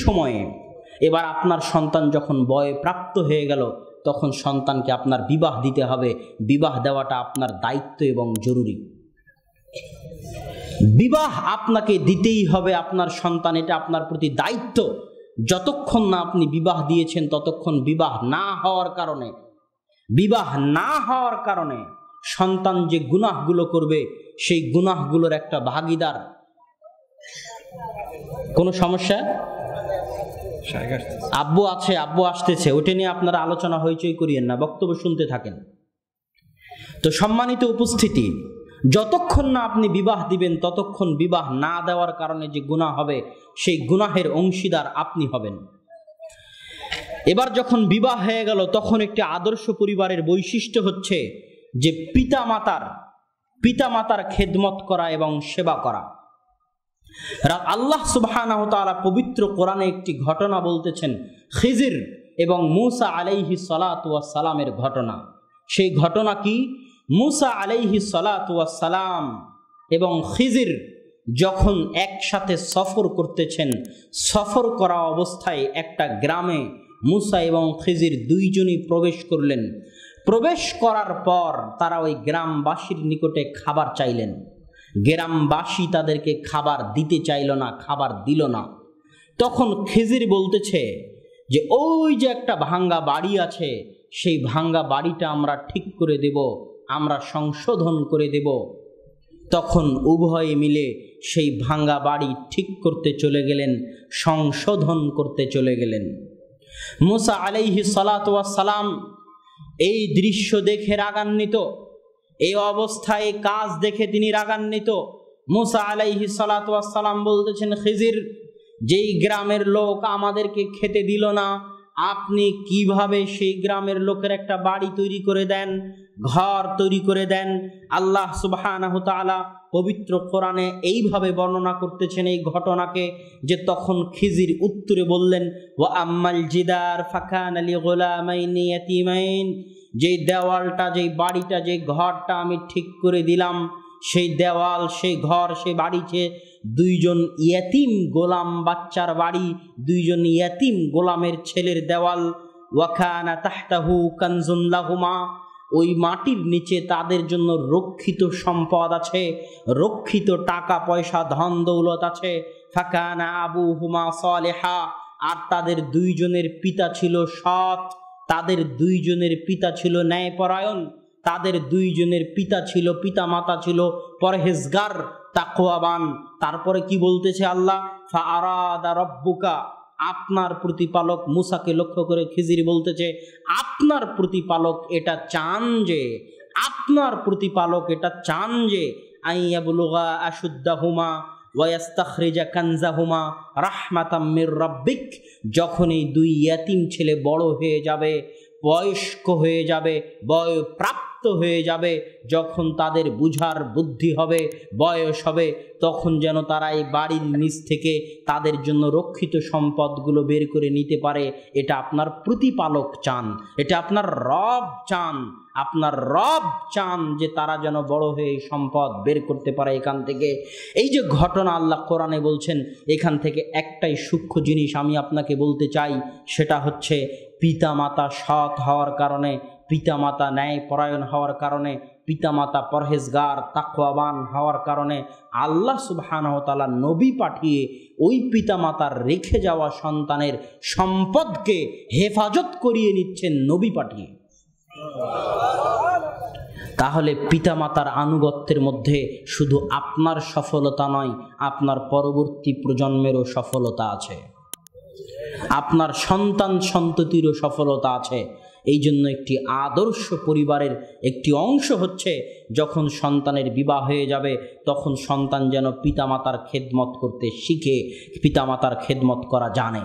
সময়ে এবার আপনার সন্তান যখন বয়ে প্রাপ্ত হয়ে গেল, তখন সন্তানকে আপনার বিবাহ দিতে হবে। বিবাহ দেওয়াটা আপনার দায়িত্ব এবং জরুরি। বিবাহ আপনাকে দিতেই হবে আপনার সন্তান, এটা আপনার প্রতি দায়িত্ব। যতক্ষণ না আপনি বিবাহ দিয়েছেন ততক্ষণ বিবাহ না হওয়ার কারণে সন্তান যে গুনাহগুলো করবে সেই গুনাহগুলোর একটা ভাগীদার। কোনো সমস্যা? আব্বু আছে, আব্বু আসতেছে, ওটা নিয়ে আপনারা আলোচনা হইচই করিয়েন না, বক্তব্য শুনতে থাকেন। তো সম্মানিত উপস্থিতি, যতক্ষণ না আপনি বিবাহ দিবেন ততক্ষণ বিবাহ না দেওয়ার কারণে যে গুনাহ হবে সেই গুনাহের অংশীদার আপনি হবেন। এবার যখন বিবাহ হয়ে গেল তখন একটি আদর্শ পরিবারের বৈশিষ্ট্য হচ্ছে যে পিতামাতার খেদমত করা এবং সেবা করা। আল্লাহ সুবহানাহু ওয়া তাআলা পবিত্র কোরআনে একটি ঘটনা বলতেছেন, খিজির এবং মূসা আলাইহিস সালাতু ওয়াস সালামের ঘটনা। সেই ঘটনা কি? মূসা আলাইহিস সালাতু ওয়াস সালাম এবং খিজির যখন একসাথে সফর করতেছেন, সফর করা অবস্থায় একটা গ্রামে মূসা এবং খিজির দুইজনই প্রবেশ করলেন। প্রবেশ করার পর তারা ওই গ্রামবাসীর নিকটে খাবার চাইলেন। গ্রামবাসী তাদেরকে খাবার দিতে চাইল না, খাবার দিল না। তখন খিজির বলতেছে যে ওই যে একটা ভাঙ্গা বাড়ি আছে, সেই ভাঙ্গা বাড়িটা আমরা ঠিক করে দেব, আমরা সংশোধন করে দেব। তখন উভয়ে মিলে সেই ভাঙ্গা বাড়ি ঠিক করতে চলে গেলেন, সংশোধন করতে চলে গেলেন। মূসা আলাইহিস সালাতু ওয়াস সালাম এই দৃশ্য দেখে রাগান্বিত, এই অবস্থায় কাজ দেখে তিনি রাগান্বিত। মূসা আলাইহিস সালাতু ওয়াস সালাম বলতেছেন, খিজির, যেই গ্রামের লোক আমাদেরকে খেতে দিল না, আপনি কিভাবে সেই গ্রামের লোকের একটা বাড়ি তৈরি করে দেন, ঘর তৈরি করে দেন? আল্লাহ সুবহানাহু ওয়া তাআলা পবিত্র কোরআনে এইভাবে বর্ণনা করতেছেন এই ঘটনাকে, যে তখন খিজির উত্তরে বললেন, ওয়া আম্মাল জিদার ফাকানা লিগুলামাইনি ইয়াতীমাইন, যেই দেওয়ালটা, যেই বাড়িটা, যেই ঘরটা আমি ঠিক করে দিলাম, সেই দেওয়াল, সেই ঘর, সেই বাড়িতে দুইজন ইয়াতীম গোলাম বাচ্চার বাড়ি, দুইজন ইয়াতীম গোলামের ছেলের দেওয়াল। ওয়াকানা তাহতাহু কানজুন লাহুমা, ওই মাটির নিচে তাদের জন্য রক্ষিত সম্পদ আছে, রক্ষিত টাকা পয়সা ধন দৌলত আছে। ফাকানা আবুহুমা সালেহা, আর তাদের দুইজনের পিতা ছিল সৎ, তাদের দুইজনের পিতা ছিল ন্যায়পরায়ণ, তাদের দুইজনের পিতামাতা ছিল পরহেজগার, তাকওয়াবান। তারপরে কি বলতেছে আল্লাহ? ফাআরাদা রাব্বুকা, আপনার প্রতিপালক, মূসাকে লক্ষ্য করে খিজির বলতেছে, আপনার প্রতিপালক এটা চান যে আইয়াবলুগা আশুদ্দাহুমা ওয়া ইস্তাখরিজা কানজাহুমা রাহমাতাম মির রাব্বিক, যখন এই দুই ইয়াতীম ছেলে বড় হয়ে যাবে, বয়স্ক হয়ে যাবে, বয়প্রাপ্ত হয়ে যাবে, যখন তাদের বুঝার বুদ্ধি হবে, বয়স হবে, তখন যেন তারা এই বাড়ির নিচ থেকে তাদের জন্য রক্ষিত সম্পদগুলো বের করে নিতে পারে। এটা আপনার প্রতিপালক চান, এটা আপনার রব চান। আপনার রব চান যে তারা যেন বড় হয়ে সম্পদ বের করতে পারে এখান থেকে। এই যে ঘটনা আল্লাহ কোরআনে বলছেন, এখান থেকে একটাই সূক্ষ্ম জিনিস আমি আপনাকে বলতে চাই, সেটা হচ্ছে পিতামাতা সৎ হওয়ার কারণে, পিতামাতা ন্যায়পরায়ণ হওয়ার কারণে, পিতামাতা পরহেজগার তাকওয়াবান হওয়ার কারণে আল্লাহ সুবহানাহু ওয়া তাআলা নবী পাঠিয়ে ওই পিতামাতার রেখে যাওয়া সন্তানের সম্পদকে হেফাজত করিয়ে নিচ্ছেন নবী পাঠিয়ে। তাহলে পিতামাতার আনুগত্যের মধ্যে শুধু আপনার সফলতা নয়, আপনার পরবর্তী প্রজন্মেরও সফলতা আছে, আপনার সন্তান সন্ততিরও সফলতা আছে। এই জন্য একটি আদর্শ পরিবারের একটি অংশ হচ্ছে, যখন সন্তানের বিবাহ হয়ে যাবে তখন সন্তান যেন পিতামাতার খেদমত করতে শিখে, পিতামাতার খেদমত করা জানে।